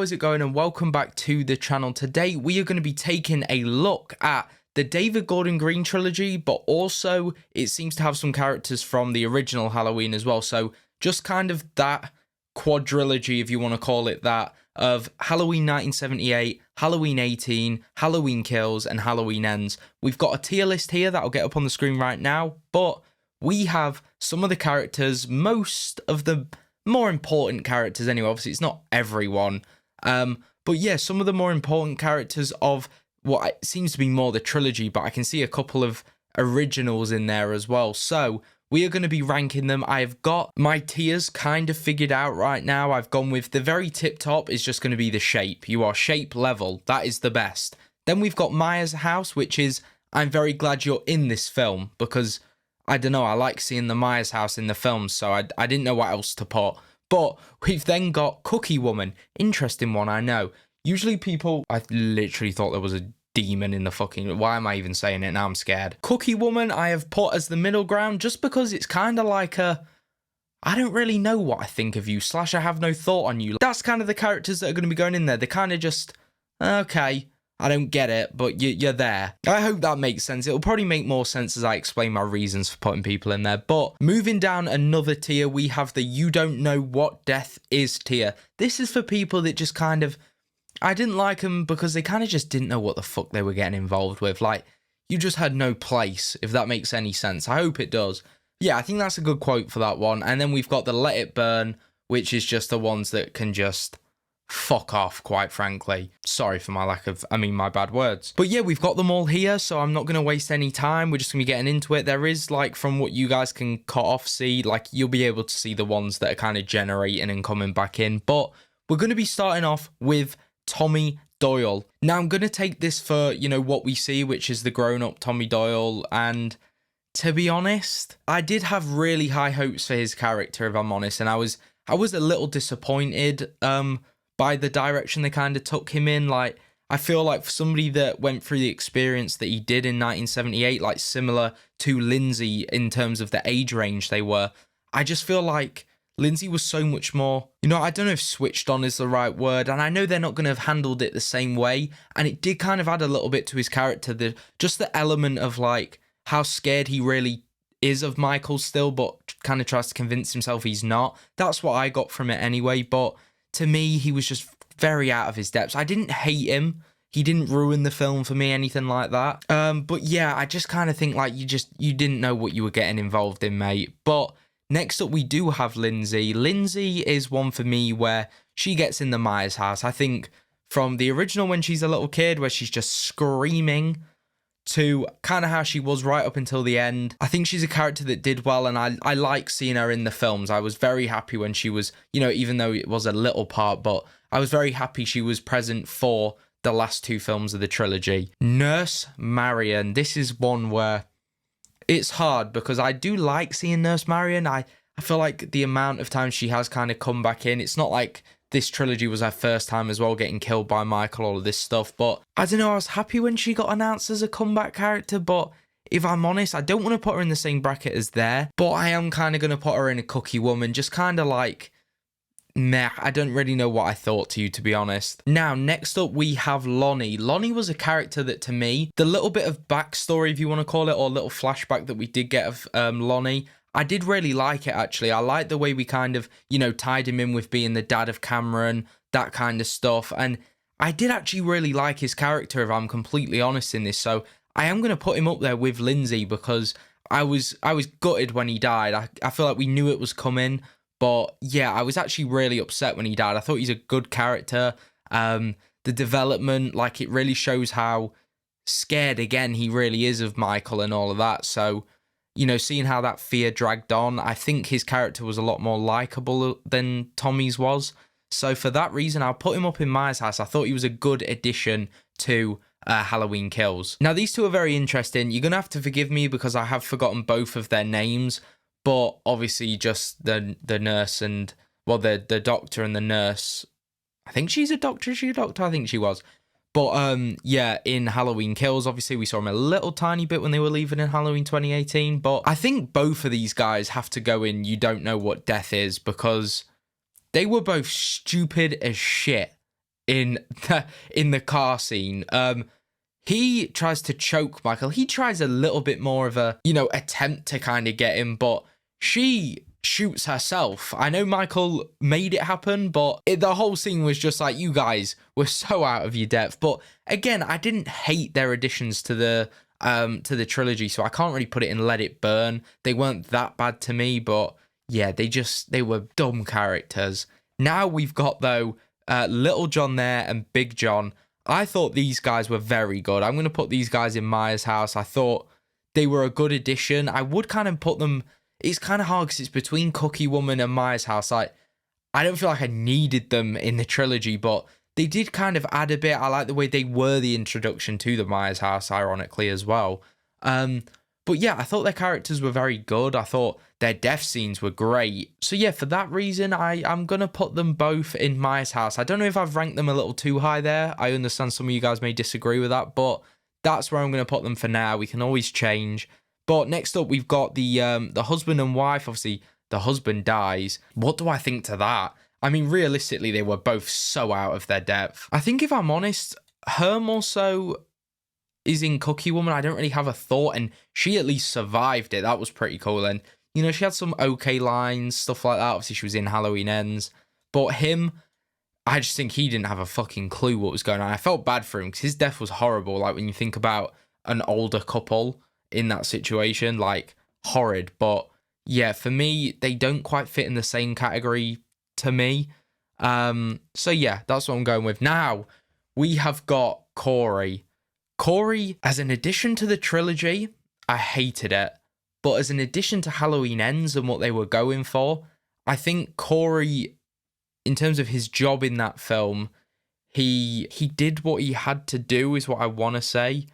How's it going, and welcome back to the channel. Today we are going to be taking a look at the David Gordon Green trilogy, but also it seems to have some characters from the original Halloween as well. So just kind of that quadrilogy, if you want to call it that, of Halloween 1978, Halloween 18, Halloween Kills, and Halloween Ends. We've got a tier list here that I'll get up on the screen right now, but we have some of the characters, most of the more important characters anyway. Obviously it's not everyone, but yeah, some of the more important characters of what seems to be more the trilogy, but I can see a couple of originals in there as well. So we are going to be ranking them. I've got my tiers kind of figured out right now. I've gone with the very tip top is just going to be the shape. You are shape level. That is the best. Then we've got Myers House, which is, I'm very glad you're in this film, because I don't know, I like seeing the Myers house in the films, so I didn't know what else to put. But we've then got Cookie Woman. Interesting one, I know. Usually people, I literally thought there was a demon in the fucking, why am I even saying it now? I'm scared. Cookie Woman I have put as the middle ground just because it's kind of like a, I don't really know what I think of you, / I have no thought on you. That's kind of the characters that are going to be going in there. They're kind of just, okay, I don't get it, but you're there. I hope that makes sense. It'll probably make more sense as I explain my reasons for putting people in there. But moving down another tier, we have the You Don't Know What Death Is tier. This is for people that just kind of, I didn't like them because they kind of just didn't know what the fuck they were getting involved with. Like, you just had no place, if that makes any sense. I hope it does. Yeah, I think that's a good quote for that one. And then we've got the Let It Burn, which is just the ones that can just fuck off, quite frankly. Sorry for my my bad words. But yeah, we've got them all here, so I'm not going to waste any time. We're just going to be getting into it. There is, like, from what you guys can cut off, see, like, you'll be able to see the ones that are kind of generating and coming back in. But we're going to be starting off with Tommy Doyle. Now, I'm going to take this for, you know, what we see, which is the grown-up Tommy Doyle, and to be honest, I did have really high hopes for his character, if I'm honest, and I was a little disappointed, by the direction they kind of took him in. Like, I feel like for somebody that went through the experience that he did in 1978, like similar to Lindsay in terms of the age range they were, I just feel like Lindsay was so much more, you know, I don't know if switched on is the right word, and I know they're not going to have handled it the same way, and it did kind of add a little bit to his character, just the element of, like, how scared he really is of Michael still, but kind of tries to convince himself he's not. That's what I got from it anyway. But to me, he was just very out of his depths. I didn't hate him. He didn't ruin the film for me, anything like that. But yeah, I just kind of think, like, you didn't know what you were getting involved in, mate. But next up, we do have Lindsay. Lindsay is one for me where she gets in the Myers house. I think from the original when she's a little kid, where she's just screaming, to kind of how she was right up until the end. I think she's a character that did well, and I like seeing her in the films. I was very happy when she was, you know, even though it was a little part, but I was very happy she was present for the last two films of the trilogy. Nurse Marion. This is one where it's hard because I do like seeing Nurse Marion. I feel like the amount of times she has kind of come back in, it's not like this trilogy was her first time as well, getting killed by Michael, all of this stuff. But I don't know, I was happy when she got announced as a comeback character. But if I'm honest, I don't want to put her in the same bracket as there. But I am kind of going to put her in a Cookie Woman. Just kind of like, meh, I don't really know what I thought to you, to be honest. Now, next up, we have Lonnie. Lonnie was a character that, to me, the little bit of backstory, if you want to call it, or little flashback that we did get of Lonnie, I did really like it, actually. I like the way we kind of, you know, tied him in with being the dad of Cameron, that kind of stuff. And I did actually really like his character, if I'm completely honest in this. So I am going to put him up there with Lindsay, because I was gutted when he died. I feel like we knew it was coming. But yeah, I was actually really upset when he died. I thought he's a good character. The development, like, it really shows how scared, again, he really is of Michael and all of that. So, you know, seeing how that fear dragged on, I think his character was a lot more likable than Tommy's was. So for that reason, I'll put him up in Myers house. I thought he was a good addition to Halloween Kills. Now, these two are very interesting. You're going to have to forgive me because I have forgotten both of their names. But obviously just the nurse and, well, the doctor and the nurse. I think she's a doctor. Is she a doctor? I think she was. But yeah, in Halloween Kills, obviously we saw him a little tiny bit when they were leaving in Halloween 2018. But I think both of these guys have to go in You Don't Know What Death Is, because they were both stupid as shit in the car scene. He tries to choke Michael. He tries a little bit more of a, attempt to kind of get him, but she shoots herself. I know Michael made it happen, but the whole scene was just like, you guys were so out of your depth. But again, I didn't hate their additions to the trilogy, so I can't really put it in Let It Burn. They weren't that bad to me, but yeah, they were dumb characters. Now we've got, though, Little John there and Big John. I thought these guys were very good. I'm going to put these guys in Maya's house. I thought they were a good addition. I would kind of put them... It's kind of hard because it's between Cookie Woman and Maya's house. Like, I don't feel like I needed them in the trilogy, but they did kind of add a bit. I like the way they were the introduction to the Maya's house, ironically, as well. But yeah, I thought their characters were very good. I thought their death scenes were great. So yeah, for that reason, I'm going to put them both in Maya's house. I don't know if I've ranked them a little too high there. I understand some of you guys may disagree with that, but that's where I'm going to put them for now. We can always change. But next up, we've got the husband and wife. Obviously, the husband dies. What do I think to that? I mean, realistically, they were both so out of their depth. I think if I'm honest, her more so is in Cookie Woman. I don't really have a thought, and she at least survived it. That was pretty cool. And, she had some okay lines, stuff like that. Obviously, she was in Halloween Ends. But him, I just think he didn't have a fucking clue what was going on. I felt bad for him because his death was horrible. Like, when you think about an older couple in that situation, like, horrid. But yeah, for me, they don't quite fit in the same category to me. So yeah, that's what I'm going with. Now we have got Corey. As an addition to the trilogy, I hated it, but as an addition to Halloween Ends and what they were going for, I think Corey, in terms of his job in that film, he did what he had to do, is what I want to say.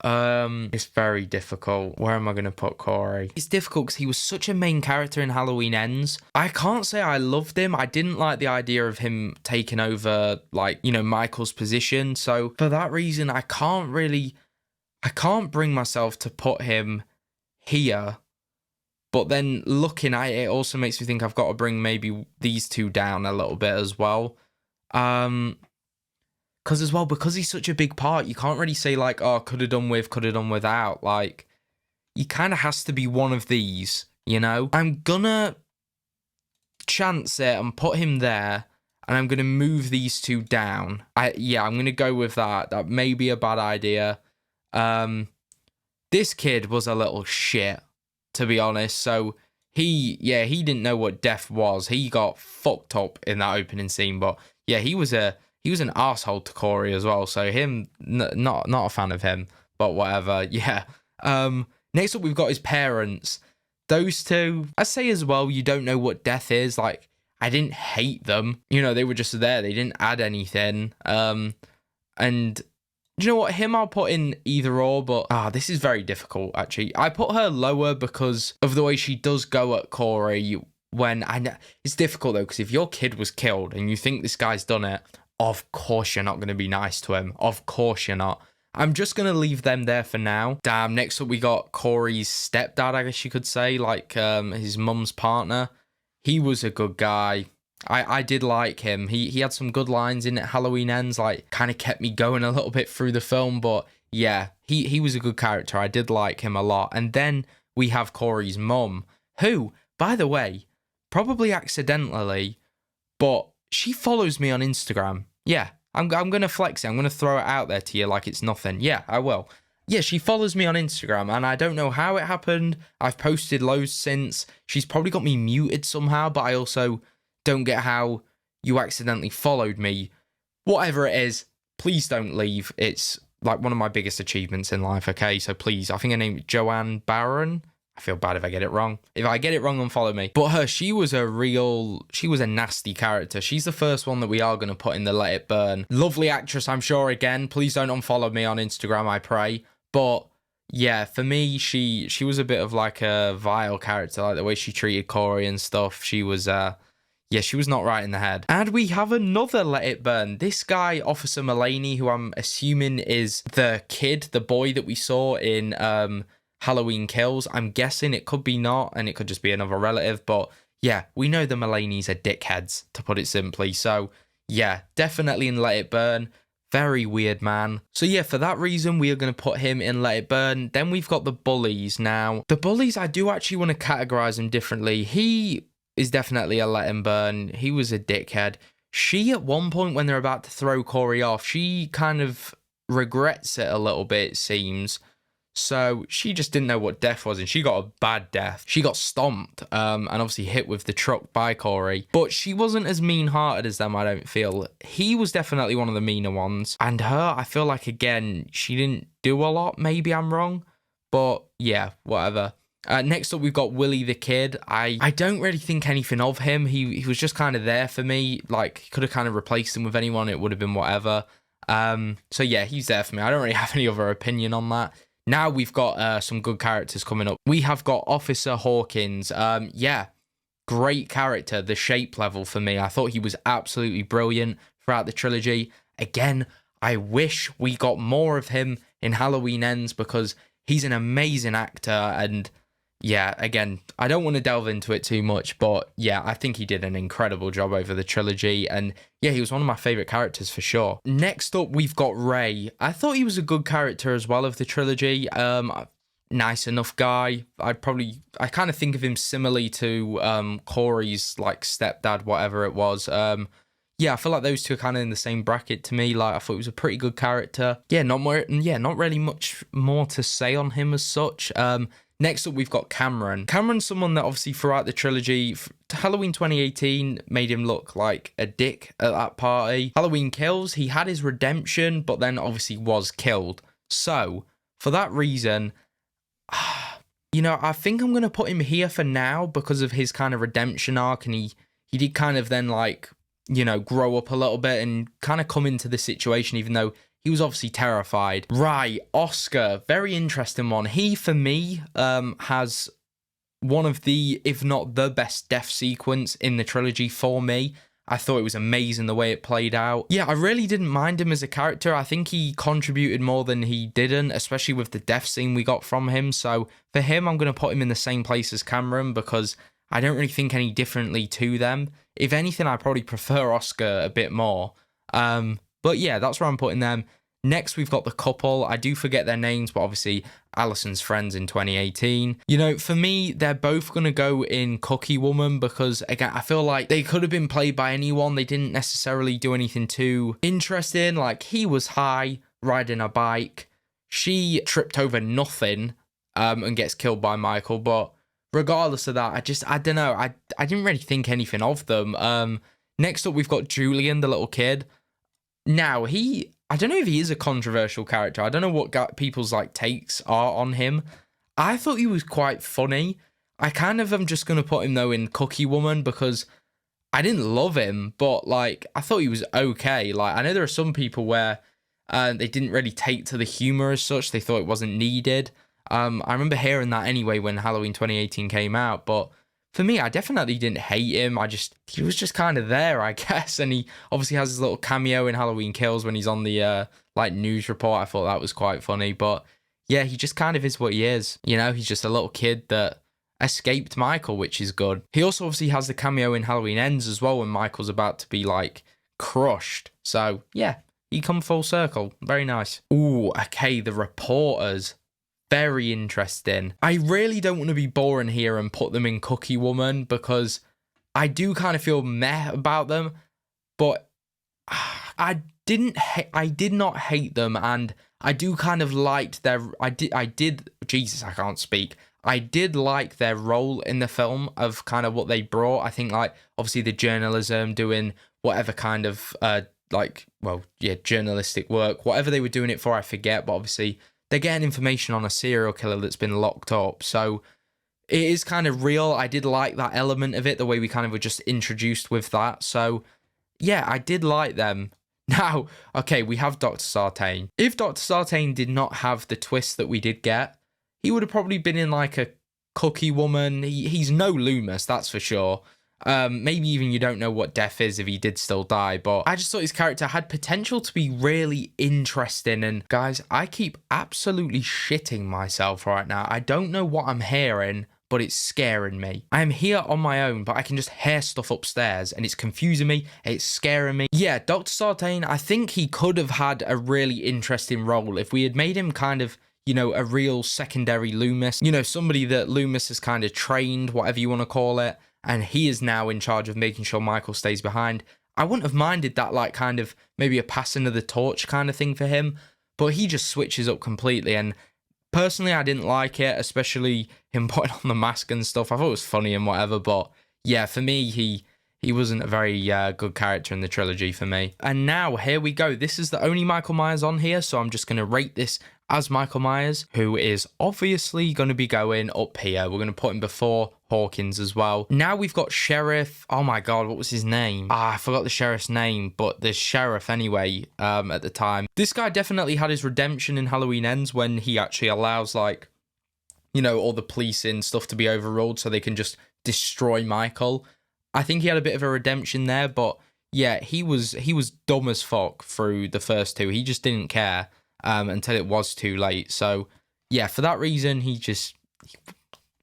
It's very difficult. Where am I going to put Corey? It's difficult because he was such a main character in Halloween Ends. I can't say I loved him. I didn't like the idea of him taking over, like, Michael's position. So for that reason, I can't bring myself to put him here. But then looking at it, it also makes me think I've got to bring maybe these two down a little bit as well. Because he's such a big part, you can't really say, like, oh, could have done with, could have done without. Like, he kind of has to be one of these, I'm gonna chance it and put him there, and I'm gonna move these two down. I'm gonna go with that. That may be a bad idea. This kid was a little shit, to be honest. So he didn't know what death was. He got fucked up in that opening scene, but yeah, he was an arsehole to Corey as well. So him, not a fan of him, but whatever. Yeah. Next up, we've got his parents. Those two, I say as well, you don't know what death is. Like, I didn't hate them. They were just there. They didn't add anything. And you know what? Him I'll put in either or, but this is very difficult, actually. I put her lower because of the way she does go at Corey when I know. It's difficult, though, because if your kid was killed and you think this guy's done it, of course you're not going to be nice to him. Of course you're not. I'm just going to leave them there for now. Damn, next up we got Corey's stepdad, I guess you could say, like his mum's partner. He was a good guy. I did like him. He had some good lines in Halloween Ends, like, kind of kept me going a little bit through the film, but yeah, he was a good character. I did like him a lot. And then we have Corey's mum, who, by the way, probably accidentally, but she follows me on Instagram. Yeah, I'm going to flex it. I'm going to throw it out there to you like it's nothing. Yeah, I will. Yeah, she follows me on Instagram, and I don't know how it happened. I've posted loads since. She's probably got me muted somehow, but I also don't get how you accidentally followed me. Whatever it is, please don't leave. It's like one of my biggest achievements in life, okay? So please, I think her name is Joanne Barron. I feel bad if I get it wrong. If I get it wrong, unfollow me. But she was a nasty character. She's the first one that we are going to put in the Let It Burn. Lovely actress, I'm sure, again. Please don't unfollow me on Instagram, I pray. But yeah, for me, she was a bit of like a vile character, like the way she treated Corey and stuff. She was, she was not right in the head. And we have another Let It Burn. This guy, Officer Mulaney, who I'm assuming is the kid, the boy that we saw in Halloween Kills. I'm guessing it could be not, and it could just be another relative. But yeah, we know the Mulaney's are dickheads, to put it simply. So yeah, definitely in Let It Burn. Very weird, man. So yeah, for that reason, we are going to put him in Let It Burn. Then we've got the bullies. Now, the bullies, I do actually want to categorize him differently. He is definitely a Let Him Burn. He was a dickhead. She, at one point, when they're about to throw Corey off, she kind of regrets it a little bit, it seems. So she just didn't know what death was, and she got a bad death. She got stomped, and obviously hit with the truck by Corey. But she wasn't as mean-hearted as them, I don't feel. He was definitely one of the meaner ones. And her, I feel like, again, she didn't do a lot. Maybe I'm wrong. But, yeah, whatever. Next up, we've got Willie the Kid. I don't really think anything of him. He was just kind of there for me. Like, could have kind of replaced him with anyone. It would have been whatever. So, yeah, he's there for me. I don't really have any other opinion on that. Now we've got some good characters coming up. We have got Officer Hawkins. Yeah, great character. The shape level for me. I thought he was absolutely brilliant throughout the trilogy. Again, I wish we got more of him in Halloween Ends because he's an amazing actor. And yeah, again, I don't want to delve into it too much, but yeah, I think he did an incredible job over the trilogy. And yeah, he was one of my favorite characters for sure. Next up, we've got Ray. I thought he was a good character as well of the trilogy. Nice enough guy. I kind of think of him similarly to Corey's like stepdad, whatever it was. Yeah, I feel like those two are kind of in the same bracket to me. Like, I thought he was a pretty good character. Yeah, not really much more to say on him as such. Next up, we've got Cameron. Cameron's someone that obviously throughout the trilogy, Halloween 2018 made him look like a dick at that party. Halloween Kills, he had his redemption, but then obviously was killed. So, for that reason, you know, I think I'm going to put him here for now because of his kind of redemption arc, and he did kind of then, like, you know, grow up a little bit and kind of come into the situation, even though he was obviously terrified. Right, Oscar, very interesting one. He, for me, has one of the, if not the best death sequence in the trilogy for me. I thought it was amazing the way it played out. Yeah, I really didn't mind him as a character. I think he contributed more than he didn't, especially with the death scene we got from him. So for him, I'm going to put him in the same place as Cameron because I don't really think any differently to them. If anything, I probably prefer Oscar a bit more. But yeah, that's where I'm putting them. Next, we've got the couple. I do forget their names, but obviously Allison's friends in 2018. You know, for me, they're both going to go in Cookie Woman because, again, I feel like they could have been played by anyone. They didn't necessarily do anything too interesting. Like, he was high, riding a bike. She tripped over nothing and gets killed by Michael. But regardless of that, I don't know. I didn't really think anything of them. Next up, we've got Julian, the little kid. Now, I don't know if he is a controversial character. I don't know what people's like takes are on him. I thought he was quite funny. I kind of am just going to put him though in Cookie Woman because I didn't love him, but like I thought he was okay. Like I know there are some people where they didn't really take to the humor as such. They thought it wasn't needed. I remember hearing that anyway when Halloween 2018 came out, but for me, I definitely didn't hate him. He was just kind of there, I guess. And he obviously has his little cameo in Halloween Kills when he's on the like news report. I thought that was quite funny. But yeah, he just kind of is what he is. You know, he's just a little kid that escaped Michael, which is good. He also obviously has the cameo in Halloween Ends as well when Michael's about to be like crushed. So yeah, he come full circle. Very nice. Ooh, okay, the reporters. Very interesting. I really don't want to be boring here and put them in Cookie Woman because I do kind of feel meh about them, but I did not hate them, and I do kind of liked their, Jesus, I can't speak. I did like their role in the film of kind of what they brought. I think like obviously the journalism, doing whatever kind of journalistic work, whatever they were doing it for, I forget, but obviously they're getting information on a serial killer that's been locked up. So it is kind of real. I did like that element of it, the way we kind of were just introduced with that. So yeah, I did like them. Now, okay, we have Dr. Sartain. If Dr. Sartain did not have the twist that we did get, he would have probably been in like a Cookie Woman. He's no Loomis, that's for sure. Maybe even you don't know what death is if he did still die, but I just thought his character had potential to be really interesting. And guys, I keep absolutely shitting myself right now. I don't know what I'm hearing, but it's scaring me. I am here on my own, but I can just hear stuff upstairs, and it's confusing me, it's scaring me. Yeah, Dr. Sartain, I think he could have had a really interesting role if we had made him kind of, you know, a real secondary Loomis. You know, somebody that Loomis has kind of trained, whatever you want to call it, and he is now in charge of making sure Michael stays behind. I wouldn't have minded that, like, kind of maybe a passing of the torch kind of thing for him, but he just switches up completely, and personally, I didn't like it, especially him putting on the mask and stuff. I thought it was funny and whatever, but yeah, for me, he wasn't a very good character in the trilogy for me. And now, here we go. This is the only Michael Myers on here, so I'm just going to rate this as Michael Myers, who is obviously going to be going up here. We're going to put him before Hawkins as well. Now we've got Sheriff. Oh my God, what was his name? I forgot the sheriff's name, but the sheriff anyway, at the time. This guy definitely had his redemption in Halloween Ends when he actually allows, like, you know, all the policing stuff to be overruled so they can just destroy Michael. I think he had a bit of a redemption there, but yeah, he was dumb as fuck through the first two. He just didn't care until it was too late. So yeah, for that reason, he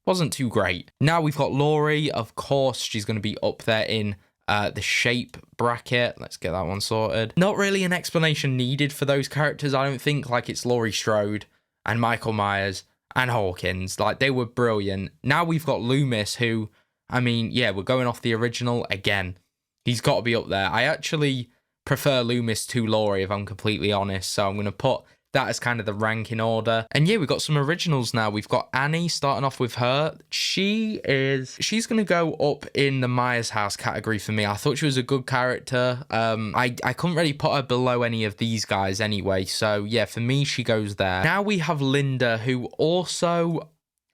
wasn't too great. Now we've got Laurie. Of course, she's going to be up there in the shape bracket. Let's get that one sorted. Not really an explanation needed for those characters, I don't think. Like, it's Laurie Strode and Michael Myers and Hawkins. Like, they were brilliant. Now we've got Loomis, who, I mean, yeah, we're going off the original again. He's got to be up there. I actually prefer Loomis to Laurie, if I'm completely honest. So I'm going to put that as kind of the ranking order. And yeah, we've got some originals now. We've got Annie, starting off with her. She's going to go up in the Myers house category for me. I thought she was a good character. I couldn't really put her below any of these guys anyway. So yeah, for me, she goes there. Now we have Linda, who also,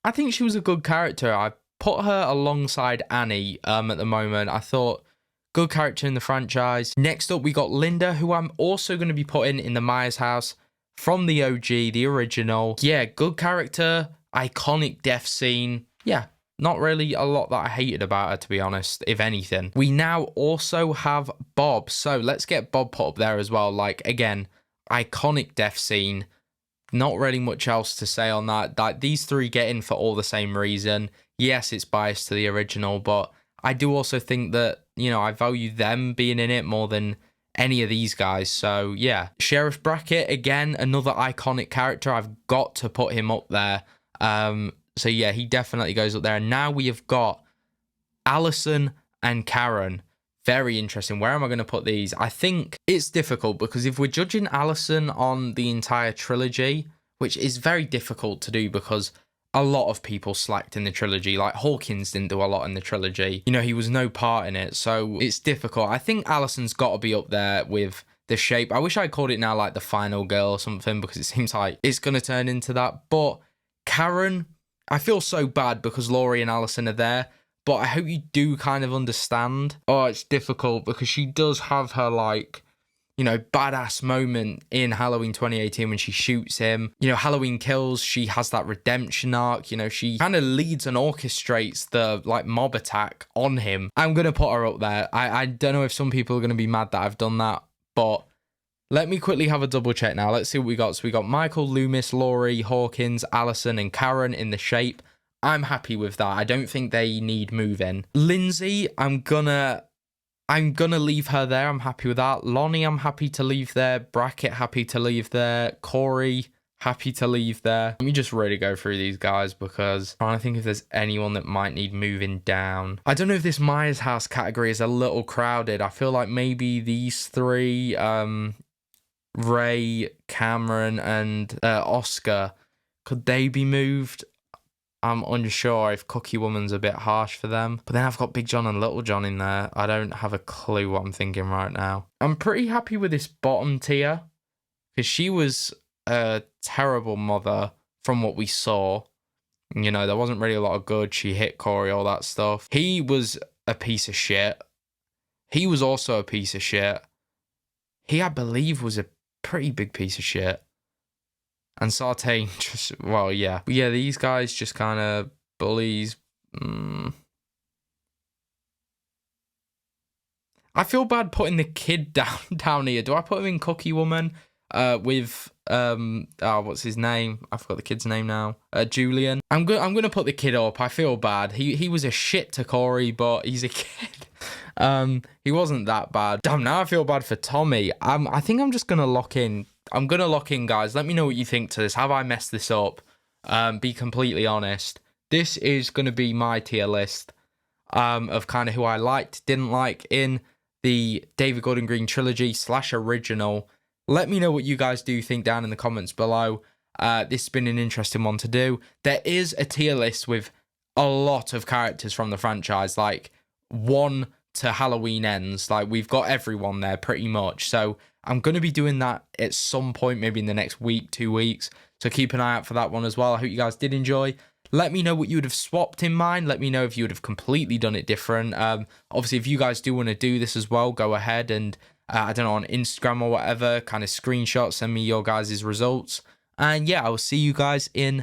I think she was a good character. I put her alongside Annie at the moment. I thought, good character in the franchise. Next up, we got Linda, who I'm also going to be putting in the Myers house from the OG, the original. Yeah, good character, iconic death scene. Yeah, not really a lot that I hated about her, to be honest, if anything. We now also have Bob. So let's get Bob put up there as well. Like, again, iconic death scene. Not really much else to say on that. Like, these three get in for all the same reason. Yes, it's biased to the original, but I do also think that, you know, I value them being in it more than any of these guys. So yeah, Sheriff Brackett, again, another iconic character. I've got to put him up there. So yeah, he definitely goes up there. And now we have got Allison and Karen. Very interesting. Where am I going to put these? I think it's difficult because if we're judging Allison on the entire trilogy, which is very difficult to do because a lot of people slacked in the trilogy. Like, Hawkins didn't do a lot in the trilogy. You know, he was no part in it, so it's difficult. I think Allison's got to be up there with the shape. I wish I called it now, like, the final girl or something, because it seems like it's going to turn into that. But Karen, I feel so bad because Laurie and Allison are there, but I hope you do kind of understand. Oh, it's difficult because she does have her, like, you know, badass moment in Halloween 2018 when she shoots him. You know, Halloween Kills, she has that redemption arc. You know, she kind of leads and orchestrates the, like, mob attack on him. I'm going to put her up there. I don't know if some people are going to be mad that I've done that, but let me quickly have a double check now. Let's see what we got. So we got Michael, Loomis, Laurie, Hawkins, Allison, and Karen in the shape. I'm happy with that. I don't think they need moving. Lindsay, I'm gonna leave her there. I'm happy with that. Lonnie, I'm happy to leave there. Brackett, happy to leave there. Corey, happy to leave there. Let me just really go through these guys because I'm trying to think if there's anyone that might need moving down. I don't know if this Myers house category is a little crowded. I feel like maybe these three, Ray, Cameron, and Oscar, could they be moved? I'm unsure if Cookie Woman's a bit harsh for them. But then I've got Big John and Little John in there. I don't have a clue what I'm thinking right now. I'm pretty happy with this bottom tier, because she was a terrible mother from what we saw. You know, there wasn't really a lot of good. She hit Corey, all that stuff. He was a piece of shit. He was also a piece of shit. He, I believe, was a pretty big piece of shit. And Sartain just, well, yeah. But yeah, these guys just kind of bullies. I feel bad putting the kid down here. Do I put him in Cookie Woman with what's his name? I forgot the kid's name now. Julian. I'm gonna put the kid up. I feel bad. He was a shit to Corey, but he's a kid. He wasn't that bad. Damn, now I feel bad for Tommy. I think I'm just gonna lock in. I'm gonna lock in, guys. Let me know what you think to this. Have I messed this up? Be completely honest. This is gonna be my tier list. Of kind of who I liked, didn't like in the David Gordon Green trilogy / original. Let me know what you guys do think down in the comments below. This has been an interesting one to do. There is a tier list with a lot of characters from the franchise, like 1 to Halloween Ends. Like, we've got everyone there pretty much. So I'm going to be doing that at some point, maybe in the next week, 2 weeks. So keep an eye out for that one as well. I hope you guys did enjoy. Let me know what you would have swapped in mind. Let me know if you would have completely done it different. Obviously, if you guys do want to do this as well, go ahead and, I don't know, on Instagram or whatever, kind of screenshot, send me your guys' results. And yeah, I will see you guys in